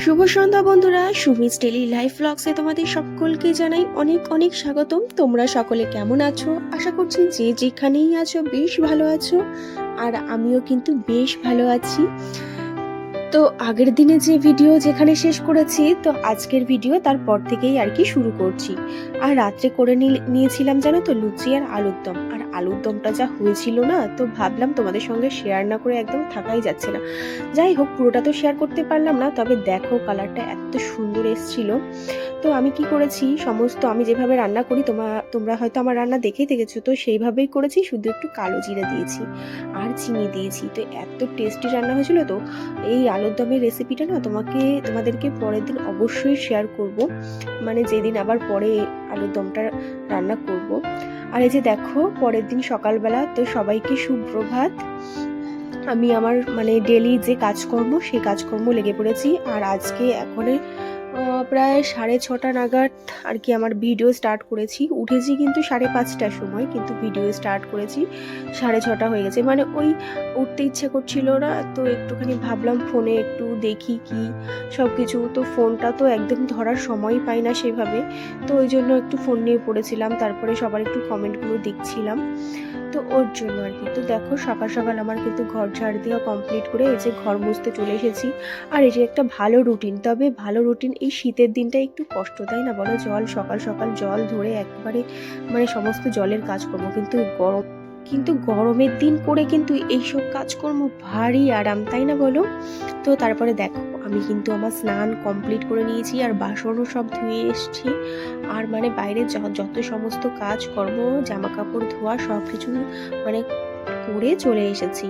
শুভ সন্ধ্যা বন্ধুরা, Sumi's daily life ব্লগসে তোমাদের সকলকে জানাই অনেক অনেক স্বাগতম। তোমরা সকলে কেমন আছো? আশা করছি যে যেখানেই আছো বেশ ভালো আছো, আর আমিও কিন্তু বেশ ভালো আছি। তো আগের দিনে যে ভিডিও যেখানে শেষ করেছি, তো আজকের ভিডিও তারপর থেকেই আর কি শুরু করছি। আর রাত্রে করে নিয়েছিলাম জানো তো লুচি আর আলুর দম। আর আলুর দমটা যা হয়েছিল না, তো ভাবলাম তোমাদের সঙ্গে শেয়ার না করে একদম থাকাই যাচ্ছে না। যাই হোক, পুরোটা তো শেয়ার করতে পারলাম না, তবে দেখো কালারটা এত সুন্দর এসেছিল। তো আমি কি করেছি, সমস্ত আমি যেভাবে রান্না করি তোমরা হয়তো আমার রান্না দেখেই দেখেছো, তো সেইভাবেই করেছি। শুধু একটু কালো জিরা দিয়েছি আর চিনি দিয়েছি, তো এত টেস্টি রান্না হয়েছিল। তো এই আলুর দমের রেসিপিটা না তোমাদেরকে পরের দিন অবশ্যই শেয়ার করব, মানে যেদিন আবার পরে আলুর দমটা রান্না করব। আর এই যে দেখো, পরের দিন সকালবেলা, তো সবাইকে সুপ্রভাত। আমি আমার মানে ডেলি যে কাজকর্ম সেই কাজকর্ম লেগে পড়েছি। আর আজকে এখন প্রায় 6:30 নাগাদ আর কি আমার ভিডিও স্টার্ট করেছি। উঠেছি কিন্তু 5:30টার সময়, কিন্তু ভিডিও স্টার্ট করেছি 6:30 হয়ে গেছে। মানে ওই উঠতে ইচ্ছে করছিল না, তো একটুখানি ভাবলাম ফোনে একটু দেখি কি সব কিছু। তো ফোনটা তো একদম ধরার সময় পাই না সেভাবে, তো ওই জন্য একটু ফোন নিয়ে পড়েছিলাম। তারপরে সবার একটু কমেন্টগুলো দেখছিলাম, তো ওর জন্য আর কি। তো দেখো সকাল সকাল আমার কিন্তু ঘর ঝাড় দেওয়া কমপ্লিট করে এই যে ঘর মুছতে চলে এসেছি। আর এই যে একটা ভালো রুটিন, তবে ভালো রুটিন এই শীতের দিনটা একটু কষ্ট, তাই না বলো? সকাল সকাল জল ধরে একবারে মানে সমস্ত জলের কাজ করবো, কিন্তু গরমের দিন করে কিন্তু এইসব কাজকর্ম ভারী আরাম, তাই না বলো? তো তারপরে দেখো আমি কিন্তু আমার স্নান কমপ্লিট করে নিয়েছি, আর বাসনও সব ধুয়ে এসেছি। আর মানে বাইরে যত সমস্ত কাজকর্ম, জামা কাপড় ধোয়া সব কিছু মানে করে চলে এসেছি।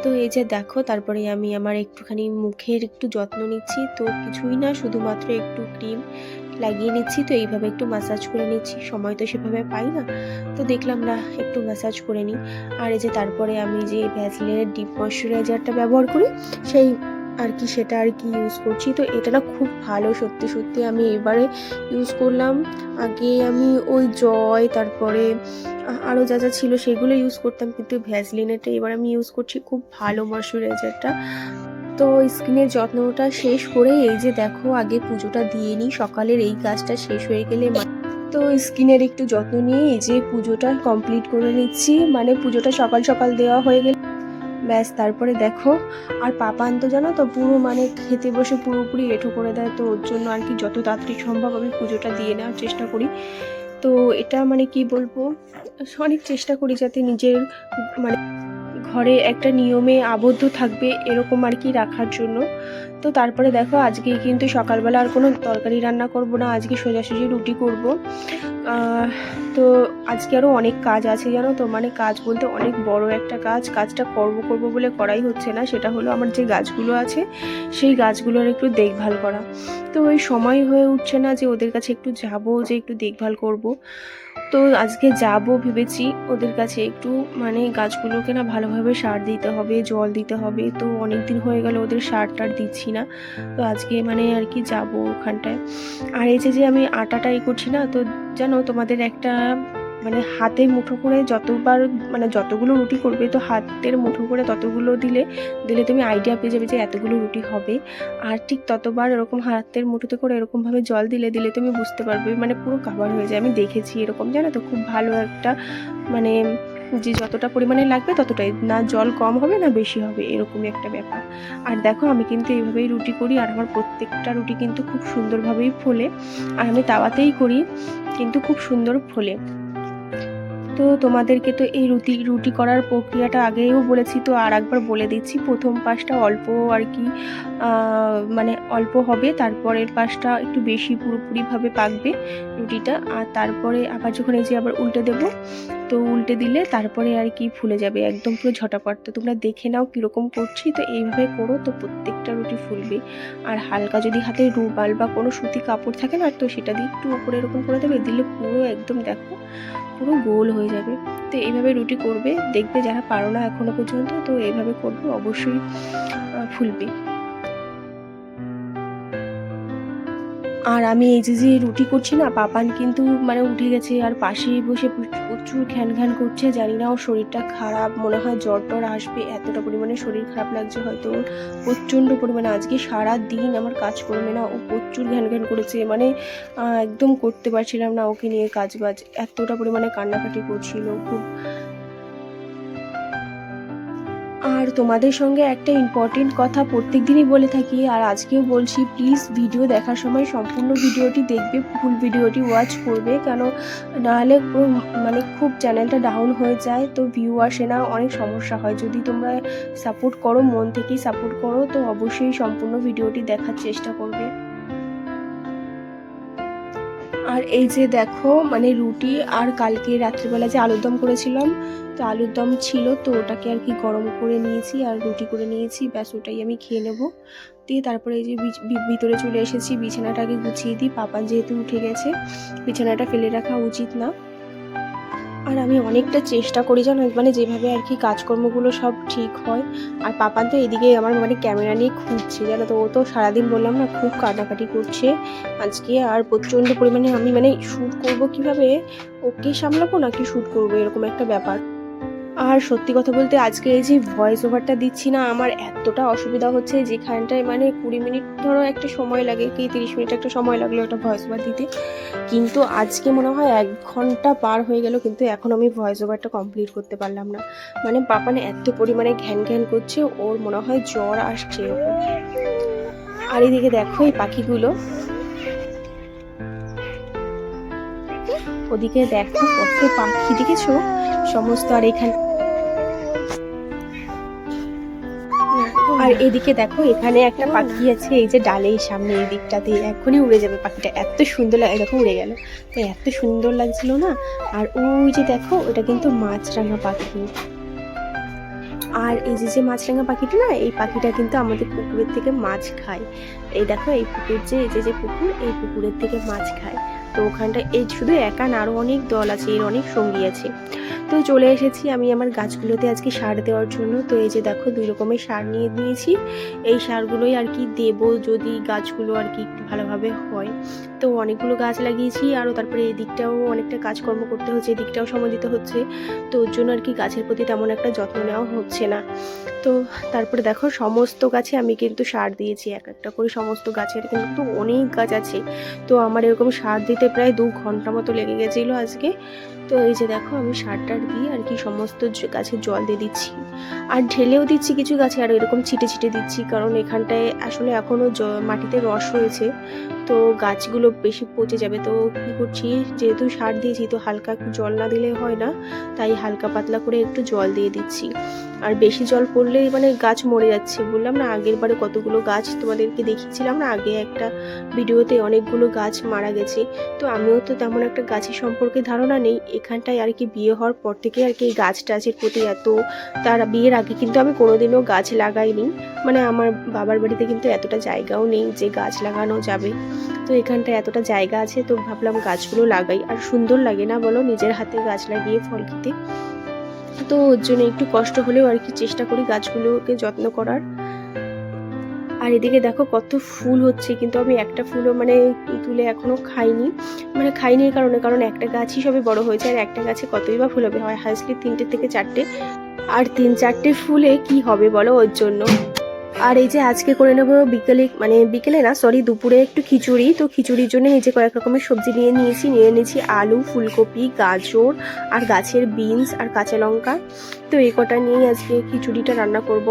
তো এই যে দেখো, তারপরে আমি আমার একটুখানি মুখের একটু যত্ন নিচ্ছি। তো কিছুই না, শুধুমাত্র একটু ক্রিম লাগিয়ে নিচ্ছি। তো এইভাবে একটু ম্যাসাজ করে নিচ্ছি, সময় তো সেভাবে পাই না, তো দেখলাম না একটু ম্যাসাজ করে নিই। আর এই যে তারপরে আমি যে ভ্যাসলিনের ডিপ ময়শ্চারাইজারটা ব্যবহার করি, সেই আর কি সেটা আর কি ইউজ করছি। তো এটা না খুব ভালো, সত্যি সত্যি আমি এবারে ইউজ করলাম। আগে আমি ওই জয়, তারপরে আরও যা যা ছিল সেগুলো ইউজ করতাম, কিন্তু ভ্যাসলিনেরটা এবার আমি ইউজ করছি। খুব ভালো ময়শ্চারাইজারটা। তো স্কিনের যত্নটা শেষ করে এই যে দেখো আগে পুজোটা দিয়ে নিই, সকালের এই কাজটা শেষ হয়ে গেলে তো স্কিনের একটু যত্ন নিয়ে এই যে পুজোটা কমপ্লিট করে নিচ্ছি। মানে পুজোটা সকাল সকাল দেওয়া হয়ে গেলে ব্যাস, তারপরে দেখো। আর পাপান তো জানো তো পুরো মানে খেতে বসে পুরোপুরি এঁঠো করে দেয়, তো ওর জন্য আর কি যত তাড়াতাড়ি সম্ভব আমি পুজোটা দিয়ে নেওয়ার চেষ্টা করি। তো এটা মানে কি বলবো, অনেক চেষ্টা করি যাতে নিজের মানে ঘরে একটা নিয়মে আবদ্ধ থাকবে এরকম আর কি রাখার জন্য। তো তারপরে দেখো আজকে কিন্তু সকালবেলা আর কোনো তরকারি রান্না করব না, আজকে সোজাসুজি রুটি করব। তো আজকে আরও অনেক কাজ আছে জানো তো, মানে কাজ বলতে অনেক বড় একটা কাজটা করব বলে করাই হচ্ছে না। সেটা হলো আমার যে গাছগুলো আছে সেই গাছগুলোর একটু দেখভাল করা। তো ওই সময় হয়ে উঠছে না যে ওদের কাছে একটু যাব, যে একটু দেখভাল করব। তো আজকে যাব ভেবেছি ওদের কাছে একটু, মানে গাছগুলোকে না ভালোভাবে সার দিতে হবে, জল দিতে হবে। তো অনেক দিন হয়ে গেল ওদের সার টার দিচ্ছি না, তো আজকে মানে আর কি যাব ওখানটায়। আর এই যে আমি আটাটাই করছি না, তো জানো তোমাদের একটা মানে হাতে মুঠো করে যতবার মানে যতগুলো রুটি করবে, তো হাতের মুঠো করে ততগুলো দিলে তুমি আইডিয়া পেয়ে যাবে যে এতগুলো রুটি হবে। আর ঠিক ততবার এরকম হাতের মুঠোতে করে এরকমভাবে জল দিলে তুমি বুঝতে পারবে, মানে পুরো কাভার হয়ে যায়। আমি দেখেছি এরকম, জানো তো, খুব ভালো একটা মানে যে যতটা পরিমাণে লাগবে ততটাই, না জল কম হবে না বেশি হবে, এরকমই একটা ব্যাপার। আর দেখো আমি কিন্তু এইভাবেই রুটি করি, আর আমার প্রত্যেকটা রুটি কিন্তু খুব সুন্দরভাবেই ফোলে। আর আমি তাওয়াতেই করি, কিন্তু খুব সুন্দর ফোলে। তো তোমাদেরকে তো এই রুটি করার প্রক্রিয়াটা আগেও বলেছি, তো আর একবার বলে দিচ্ছি। প্রথম পাশটা অল্প আর কি মানে অল্প হবে, তারপরের পাশটা একটু বেশি পুরোপুরিভাবে পাকবে রুটিটা। আর তারপরে আবার যখন এই যে আবার উল্টে দেবো, তো উল্টে দিলে তারপরে আর কি ফুলে যাবে একদম পুরো ঝটাপট। তো তোমরা দেখে নাও কীরকম করছি, তো এইভাবে করো, তো প্রত্যেকটা রুটি ফুলবে। আর হালকা যদি হাতে রুমাল বা কোনো সুতি কাপড় থাকে না, তো সেটা দিয়ে একটু উপরে এরকম করে দেবে, দিলে পুরো একদম দেখো পুরো গোল হয়ে যাবে। তো এইভাবে রুটি করবে, দেখবে যারা পারো না এখনো পর্যন্ত, তো এইভাবে করবে অবশ্যই ফুলবে। আর আমি এই যে রুটি করছি না, পাপান কিন্তু মানে উঠে গেছে আর পাশেই বসে প্রচুর ঘ্যান ঘ্যান করছে। জানি না ওর শরীরটা খারাপ, মনে হয় জ্বর টর আসবে, এতটা পরিমাণে শরীর খারাপ লাগছে হয়তো ওর প্রচণ্ড পরিমাণে। আজকে সারা দিন আমার কাজ করবে না, ও প্রচুর ঘ্যান ঘ্যান করেছে, মানে একদম করতে পারছিলাম না ওকে নিয়ে কাজ বাজ, এতটা পরিমাণে কান্নাকাটি করছিল খুব। আর তোমাদের সঙ্গে একটা ইম্পর্টেন্ট কথা প্রত্যেক দিনই বলে থাকি আর আজকেও বলছি, প্লিজ ভিডিও দেখার সময় সম্পূর্ণ ভিডিওটি দেখবে, ফুল ভিডিওটি ওয়াচ করবে, কেন নাহলে মানে খুব চ্যানেলটা ডাউন হয়ে যায়, তো ভিউ আসে না, অনেক সমস্যা হয়। যদি তোমরা সাপোর্ট করো, মন থেকেই সাপোর্ট করো, তো অবশ্যই সম্পূর্ণ ভিডিওটি দেখার চেষ্টা করবে। আর এই যে দেখো মানে রুটি আর কালকে রাত্রিবেলা যে আলুর দম করেছিলাম, তো আলুর দম ছিল, তো ওটাকে আর কি গরম করে নিয়েছি আর রুটি করে নিয়েছি, ব্যাস ওটাই আমি খেয়ে নেবো। দিয়ে তারপরে এই যে ভিতরে চলে এসেছি, বিছানাটাকে গুছিয়ে দিই, পাপান যেহেতু উঠে গেছে, বিছানাটা ফেলে রাখা উচিত না। আর আমি অনেকটা চেষ্টা করি জানো, মানে যেভাবে আর কি কাজকর্মগুলো সব ঠিক হয়। আর পাপান তো এদিকে আমার মানে ক্যামেরা নিয়ে খুঁজছে জানো, তো ও তো সারাদিন বললাম না খুব কাটাকাটি করছে আজকে, আর প্রচণ্ড পরিমাণে আমি মানে শ্যুট করবো কিভাবে, ওকে সামলাবো নাকি শ্যুট করবো, এরকম একটা ব্যাপার। আর সত্যি কথা বলতে আজকে এই যে ভয়েস ওভারটা দিচ্ছি না, আমার এতটা অসুবিধা হচ্ছে, যেখানটায় মানে 20 মিনিট ধরো একটা সময় লাগে, কি 30 মিনিট একটা সময় লাগলো ওটা ভয়েস ওভার দিতে, কিন্তু আজকে মনে হয় 1 ঘন্টা পার হয়ে গেল, কিন্তু এখন আমি ভয়েস ওভারটা কমপ্লিট করতে পারলাম না। মানে পাপানে এত পরিমাণে ঘ্যান ঘ্যান করছে, ওর মনে হয় জ্বর আসছে এরকম। আর এদিকে দেখো এই পাখিগুলো, ওদিকে দেখো কত পাখি দেখেছো সমস্ত, আর এখানে আর এদিকে দেখো এখানে একটা পাখি আছে, এই যে ডালের সামনে এই দিকটাতে, এখনই উড়ে যাবে পাখিটা, এত সুন্দর লাগে, দেখো উড়ে গেল, তো এত সুন্দর লাগছিল না। আর ওই যে দেখো ওটা কিন্তু মাছরাঙা পাখি। আর এই যে মাছরাঙা পাখিটা না, এই পাখিটা কিন্তু আমাদের পুকুরের থেকে মাছ খায়। এই দেখো এই পুকুর যে এই যে পুকুর, এই পুকুরের থেকে মাছ খায়। তো ওখানটা এই শুধু একা না, আরও অনেক দল আছে, এর অনেক সঙ্গী আছে। তো চলে এসেছি আমি আমার গাছগুলোতে আজকে সার দেওয়ার জন্য। তো এই যে দেখো 2 রকমের সার নিয়ে নিয়েছি, এই সারগুলোই আর কি দেবো যদি গাছগুলো আর কি একটু ভালোভাবে হয়। তো অনেকগুলো গাছ লাগিয়েছি, আরও তারপরে এই দিকটাও অনেকটা কাজকর্ম করতে হচ্ছে, এদিকটাও সময় দিতে হচ্ছে, তো ওর জন্য আর কি গাছের প্রতি তেমন একটা যত্ন নেওয়া হচ্ছে না। তো তারপরে দেখো সমস্ত গাছে আমি কিন্তু সার দিয়েছি, এক একটা করে সমস্ত গাছের, কিন্তু অনেক গাছ আছে, তো আমার এরকম সার দিতে প্রায় 2 ঘন্টা মতো লেগে গেছিলো আজকে। তো এই যে দেখো আমি সারটার দিয়ে আর কি সমস্ত গাছে জল দিয়ে দিচ্ছি, আর ঢেলেও দিচ্ছি কিছু গাছে, আর এরকম ছিটে ছিটে দিচ্ছি, কারণ এখানটায় আসলে এখনও মাটিতে রস রয়েছে, তো গাছগুলো বেশি পচে যাবে। তো কী করছি, যেহেতু সার দিয়েছি তো হালকা একটু জল না দিলে হয় না, তাই হালকা পাতলা করে একটু জল দিয়ে দিচ্ছি। আর বেশি জল পড়লেই মানে গাছ মরে যাচ্ছে, বললাম না আগের বারে কতগুলো গাছ তোমাদেরকে দেখিয়েছিলাম না, আগে একটা ভিডিওতে অনেকগুলো গাছ মারা গেছে। তো আমিও তো তেমন একটা গাছের সম্পর্কে ধারণা নেই, এখানটায় আর কি বিয়ে হওয়ার পর থেকে আর কি এই গাছ টাছের প্রতি এত, তার বিয়ের আগে কিন্তু আমি কোনোদিনও গাছ লাগাইনি, মানে আমার বাবার বাড়িতে কিন্তু এতটা জায়গাও নেই যে গাছ লাগানো যাবে, তো এখানটায় এতটা জায়গা আছে, তো ভাবলাম গাছগুলো লাগাই, আর সুন্দর লাগে না বলো নিজের হাতে গাছ লাগিয়ে ফল খেতে। তো ওর জন্য একটু কষ্ট হলেও আর কি চেষ্টা করি গাছগুলোকে যত্ন করার। আর এদিকে দেখো কত ফুল হচ্ছে, কিন্তু আমি একটা ফুলও মানে তুলে এখনো খাইনি, মানে খাইনি এই কারণ একটা গাছই সবে বড় হয়েছে, আর একটা গাছে কতই বা ফুল হবে, হয় হাসলি 3টে থেকে 4টে, আর 3-4টে ফুলে কি হবে বলো ওর জন্য। আর এই যে আজকে করে নেবো বিকেলে, মানে বিকেলে না সরি দুপুরে একটু খিচুড়ি, তো খিচুড়ির জন্য এই যে কয়েক রকমের সবজি নিয়ে নিয়েছি আলু, ফুলকপি, গাজর, আর গাছের বিনস, আর কাঁচা লঙ্কা, তো এই কটা নিয়েই আজকে খিচুড়িটা রান্না করব।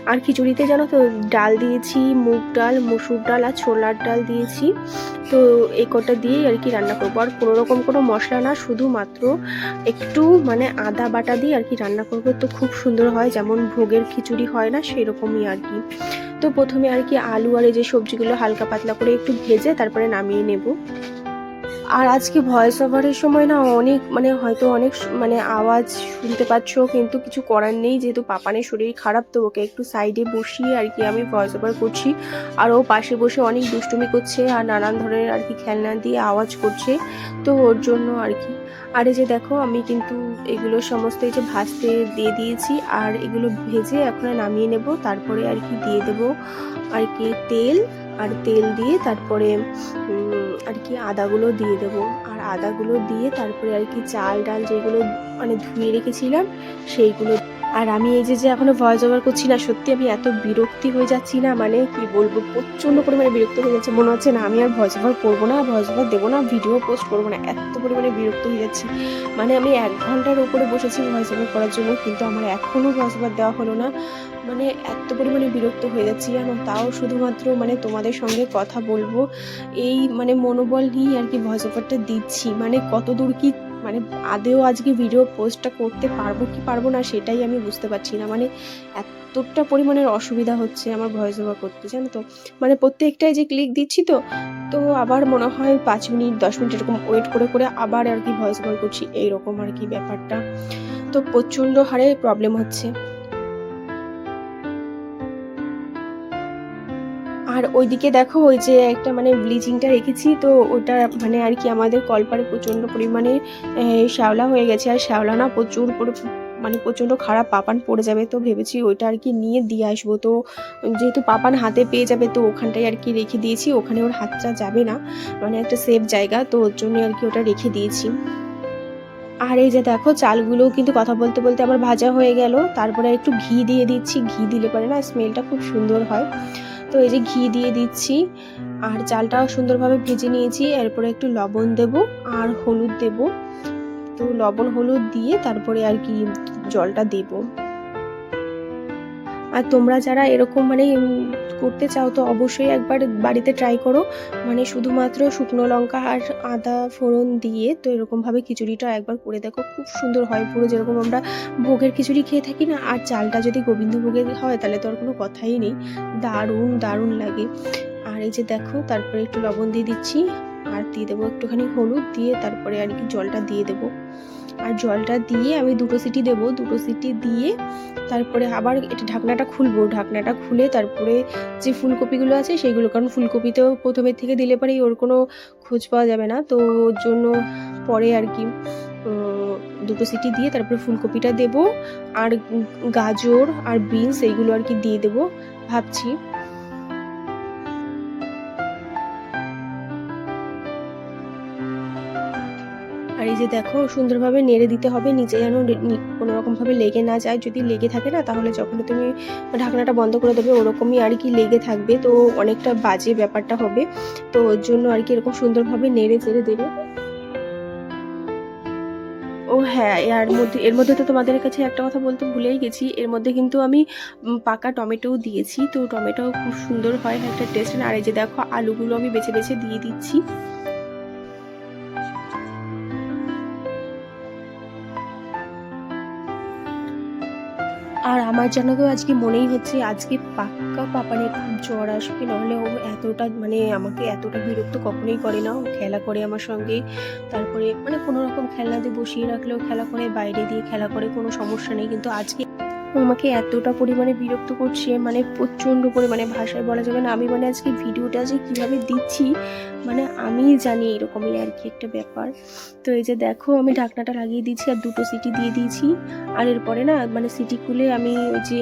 আর খিচুড়িতে জানো তো ডাল দিয়েছি, মুগ ডাল, মসুর ডাল, আর ছোলার ডাল দিয়েছি, তো এই কটা দিয়েই আর কি রান্না করবো, আর কোনো রকম কোনো মশলা না, শুধুমাত্র একটু মানে আদা বাটা দিয়ে আর কি রান্না করবো, তো খুব সুন্দর হয়, যেমন ভোগের খিচুড়ি হয় না সেরকমই আর কি। তো প্রথমে আর কি আলু আর এই যে সবজিগুলো হালকা পাতলা করে একটু ভেজে তারপরে নামিয়ে নেব। আর আজকে ভয়েস ওভারের সময় না অনেক মানে হয়তো অনেক মানে আওয়াজ শুনতে পাচ্ছ, কিন্তু কিছু করার নেই, যেহেতু পাপানের শরীর খারাপ, তো ওকে একটু সাইডে বসিয়ে আর কি আমি ভয়েস ওভার করছি, আর ও পাশে বসে অনেক দুষ্টুমি করছে আর নানান ধরনের আর কি খেলনা দিয়ে আওয়াজ করছে, তো ওর জন্য আর কি। আর এই যে দেখো আমি কিন্তু এগুলো সমস্ত এই যে ভাজতে দিয়ে দিয়েছি, আর এগুলো ভেজে এখন নামিয়ে নেব, তারপরে আর কি দিয়ে দেবো আর কি তেল, আর তেল দিয়ে তারপরে আর কি আদাগুলো দিয়ে দেবো। আর আদাগুলো দিয়ে তারপরে আর কি চাল ডাল যেগুলো মানে ধুয়ে রেখেছিলাম সেইগুলো। আর আমি এই যে এখনো ভয়েস ওভার করছি না, সত্যি আমি এত বিরক্তি হয়ে যাচ্ছি না, মানে কি বলবো, প্রচণ্ড পরিমাণে বিরক্ত হয়ে যাচ্ছে। মনে হচ্ছে না আমি আর ভয়েস ওভার করবো না, ভয়েস ওভার দেবো না, ভিডিও পোস্ট করবো না, এত পরিমাণে বিরক্ত হয়ে যাচ্ছি। মানে আমি 1 ঘন্টার উপরে বসেছি ভয়েস ওভার করার জন্য, কিন্তু আমার এখনও ভয়েস ওভার দেওয়া হলো না। মানে এত পরিমাণে বিরক্ত হয়ে যাচ্ছি জানো, তাও শুধুমাত্র মানে তোমাদের সঙ্গে কথা বলবো এই মানে মনোবল নিয়েই আর কি ভয়েস ওভারটা দিচ্ছি। মানে কত দূর কি মানে আদেও আজকে ভিডিও পোস্টটা করতে পারবো কি পারবো না সেটাই আমি বুঝতে পারছি না। মানে এতটা পরিমাণের অসুবিধা হচ্ছে আমার ভয়েস ওভার করতে, জানো তো। মানে প্রত্যেকটাই যে ক্লিক দিচ্ছি তো তো আবার মনে হয় 5 মিনিট 10 মিনিট এরকম ওয়েট করে করে আবার আর কি ভয়েস ওভার করছি, এইরকম আর কি ব্যাপারটা। তো প্রচণ্ড হারে প্রবলেম হচ্ছে। আর ওইদিকে দেখো ওই যে একটা মানে ব্লিচিংটা রেখেছি, তো ওটা মানে আর কি আমাদের কলপারে প্রচণ্ড পরিমাণে শ্যাওলা হয়ে গেছে। আর শ্যাওলা না প্রচুর মানে প্রচণ্ড খারাপ পাপান পড়ে যাবে, তো ভেবেছি ওইটা আর কি নিয়ে দিয়ে আসবো। তো যেহেতু পাপান হাতে পেয়ে যাবে তো ওখানটায় আর কি রেখে দিয়েছি, ওখানে ওর হাতটা যাবে না, মানে একটা সেফ জায়গা, তো ওর জন্য আর কি ওটা রেখে দিয়েছি। আর এই যে দেখো চালগুলো কিন্তু কথা বলতে বলতে আমার ভাজা হয়ে গেল। তারপরে একটু ঘি দিয়ে দিচ্ছি, ঘি দিলে পরে না স্মেলটা খুব সুন্দর হয়। তো এই যে ঘি দিয়ে দিচ্ছি, আর চালটাও সুন্দরভাবে ভেজে নিয়েছি। এরপরে একটু লবণ দেব আর হলুদ দেব। তো লবণ হলুদ দিয়ে তারপরে আর কি জলটা দেব। আর তোমরা যারা এরকম মানে করতে চাও তো অবশ্যই একবার বাড়িতে ট্রাই করো। মানে শুধুমাত্র শুকনো লঙ্কা আর আদা ফোড়ন দিয়ে তো এরকমভাবে খিচুড়িটা একবার করে দেখো, খুব সুন্দর হয়, পুরো যেরকম আমরা ভোগের খিচুড়ি খেয়ে থাকি না। আর চালটা যদি গোবিন্দভোগের হয় তাহলে তো আর কোনো কথাই নেই, দারুণ দারুণ লাগে। আর এই যে দেখো তারপরে একটু লবণ দিয়ে দিচ্ছি, আর দিয়ে দেবো একটুখানি হলুদ, দিয়ে তারপরে আর কি জলটা দিয়ে দেবো। আর জলটা দিয়ে আমি 2টো সিটি দেবো, 2টো সিটি দিয়ে তারপরে আবার এটা ঢাকনাটা খুলবো। ঢাকনাটা খুলে তারপরে যে ফুলকপিগুলো আছে সেইগুলো, কারণ ফুলকপিতেও প্রথমের থেকে দিলে পরেই ওর কোনো খোঁজ পাওয়া যাবে না, তো ওর জন্য পরে আর কি 2টো সিটি দিয়ে তারপরে ফুলকপিটা দেবো। আর গাজর আর বিনস এইগুলো আর কি দিয়ে দেবো ভাবছি। আর এই যে দেখো সুন্দরভাবে নেড়ে দিতে হবে, নিচে যেন কোনো রকমভাবে লেগে না যায়। যদি লেগে থাকে না তাহলে যখন তুমি ঢাকনাটা বন্ধ করে দেবে ওরকমই আর কি লেগে থাকবে, তো অনেকটা বাজে ব্যাপারটা হবে। তো ওর জন্য আর কি এরকম সুন্দরভাবে নেড়ে চেড়ে দেবে। ও হ্যাঁ, এর মধ্যে তো তোমাদের কাছে একটা কথা বলতে ভুলেই গেছি, এর মধ্যে কিন্তু আমি পাকা টমেটোও দিয়েছি, তো টমেটোও খুব সুন্দর হয় একটা টেস্ট। আর এই যে দেখো আলুগুলো আমি বেছে বেছে দিয়ে দিচ্ছি। আর আমার যেন তো আজকে মনেই হচ্ছে আজকে পাক্কা পাপানের খুব জ্বর আসবে, নাহলে ও এতটা মানে আমাকে এতটা বিরক্ত কখনোই করে না। ও খেলা করে আমার সঙ্গে, তারপরে মানে কোনো রকম খেলনা দিয়ে বসিয়ে রাখলেও খেলা করে, বাইরে দিয়ে খেলা করে, কোনো সমস্যা নেই। কিন্তু আজকে আমাকে এতটা পরিমাণে বিরক্ত করছে, মানে প্রচণ্ড পরিমাণে, ভাষায় বলা যাবে না। আমি মানে আজকে ভিডিওটা যে কীভাবে দিচ্ছি মানে আমিই জানি, এরকমই আর কি একটা ব্যাপার। তো এই যে দেখো আমি ঢাকনাটা লাগিয়ে দিয়েছি আর 2টো সিটি দিয়ে দিয়েছি। আর এরপরে না মানে সিটি খুলে আমি ওই যে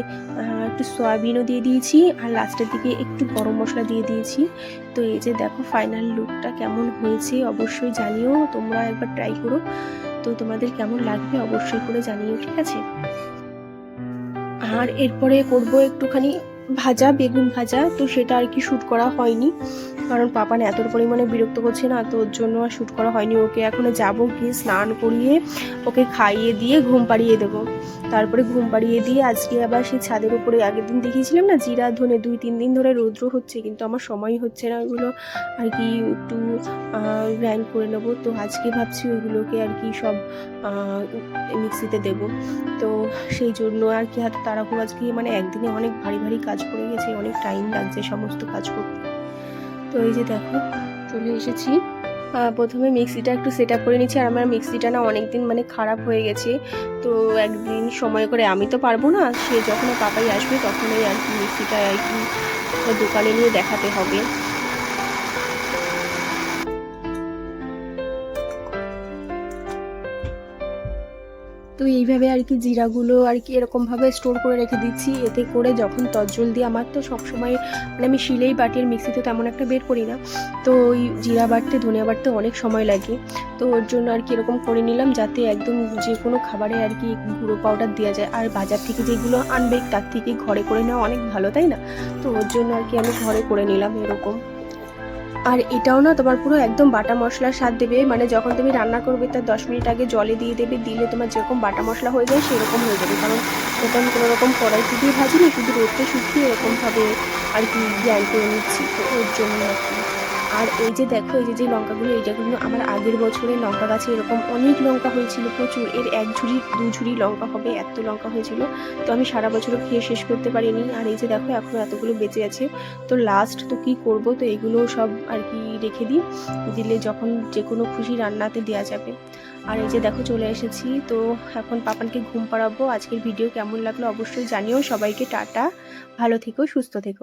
একটু সয়াবিনও দিয়ে দিয়েছি, আর লাস্টের দিকে একটু গরম মশলা দিয়ে দিয়েছি। তো এই যে দেখো ফাইনাল লুকটা কেমন হয়েছে অবশ্যই জানিও, তোমরা একবার ট্রাই করো। তো তোমাদের কেমন লাগবে অবশ্যই করে জানিও, ঠিক আছে। আর এরপরে করব একটুখানি ভাজা, বেগুন ভাজা, তো সেটা আর কি শ্যুট করা হয়নি, কারণ পাপান এত পরিমাণে বিরক্ত করছে না, তো ওর জন্য আর শ্যুট করা হয়নি। ওকে এখনও যাবো, গিয়ে স্নান করিয়ে ওকে খাইয়ে দিয়ে ঘুম পাড়িয়ে দেবো। তারপরে ঘুম পাড়িয়ে দিয়ে আজকে আবার সেই ছাদের উপরে আগের দিন দেখিয়েছিলাম না জিরা ধনে 2-3 দিন ধরে রৌদ্র হচ্ছে, কিন্তু আমার সময় হচ্ছে না ওইগুলো আর কি একটু গ্রাইন্ড করে নেবো। তো আজকে ভাবছি ওইগুলোকে আর কি সব মিক্সিতে দেব। তো সেই জন্য আর কি হাতে তাড়াহুড়ো, আজকে মানে একদিনে অনেক ভারী ভারী কাজ পড়ে গেছে, অনেক টাইম লাগছে সমস্ত কাজ করতে। তো এই যে দেখো চলে এসেছি। প্রথমে মিক্সিটা একটু সেট আপ করে নিচ্ছি। আর আমার মিক্সিটা না অনেক দিন মানে খারাপ হয়ে গেছে, তো একদিন সময় করে, আমি তো পারবো না, সে যখন পাপাই আসবে তখনই আর কি মিক্সিটা আর কি দোকানে নিয়ে দেখাতে হবে। তো তো এইভাবে আর কি জিরাগুলো আর কি এরকমভাবে স্টোর করে রেখে দিচ্ছি, এতে করে যখন তজ্জল দিয়ে আমার তো সবসময় মানে আমি শিলেই বাটি আর মিক্সিতে তেমন একটা বের করি না, তো ওই জিরা বাটতে ধনিয়া বাটতে অনেক সময় লাগে। তো ওর জন্য আর কি এরকম করে নিলাম, যাতে একদম যে কোনো খাবারে আর কি গুঁড়ো পাউডার দেওয়া যায়। আর বাজার থেকে যেগুলো আনবে তার থেকে ঘরে করে নেওয়া অনেক ভালো, তাই না? তো ওর জন্য আর কি আমি ঘরে করে নিলাম এরকম। আর এটাও না তোমার পুরো একদম বাটা মশলার স্বাদ দেবে, মানে যখন তুমি রান্না করবে তার 10 মিনিট আগে জলে দিয়ে দেবে, দিলে তোমার যেরকম বাটা মশলা হয়ে যায় সেরকম হয়ে যাবে। কারণ এটা আমি কোনো রকম কড়াইতে দিয়ে ভাজিনি, শুধু রোদে শুকিয়ে এরকমভাবে আর কি গ্রাইন্ড করে নিচ্ছি, তো ওর জন্য আর কি। আর এই যে দেখো, এই যে লঙ্কাগুলো, এইটাগুলো আমার আগের বছরে লঙ্কা গাছে এরকম অনেক লঙ্কা হয়েছিল, প্রচুর, এর 1 ঝুড়ি 2 ঝুড়ি লঙ্কা হবে, এত লঙ্কা হয়েছিল। তো আমি সারা বছরও খেয়ে শেষ করতে পারিনি। আর এই যে দেখো এখনো এতগুলো বেঁচে আছে, তো লাস্ট তো কি করব, তো এগুলো সব আর কি রেখে দিই, দিলে যখন যে কোনো খুশি রান্নাতে দেওয়া যাবে। আর এই যে দেখো চলে এসেছি, তো এখন পাপানকে ঘুম পাড়াবো। আজকের ভিডিও কেমন লাগলো অবশ্যই জানিও। সবাইকে টাটা, ভালো থেকো, সুস্থ থেকো।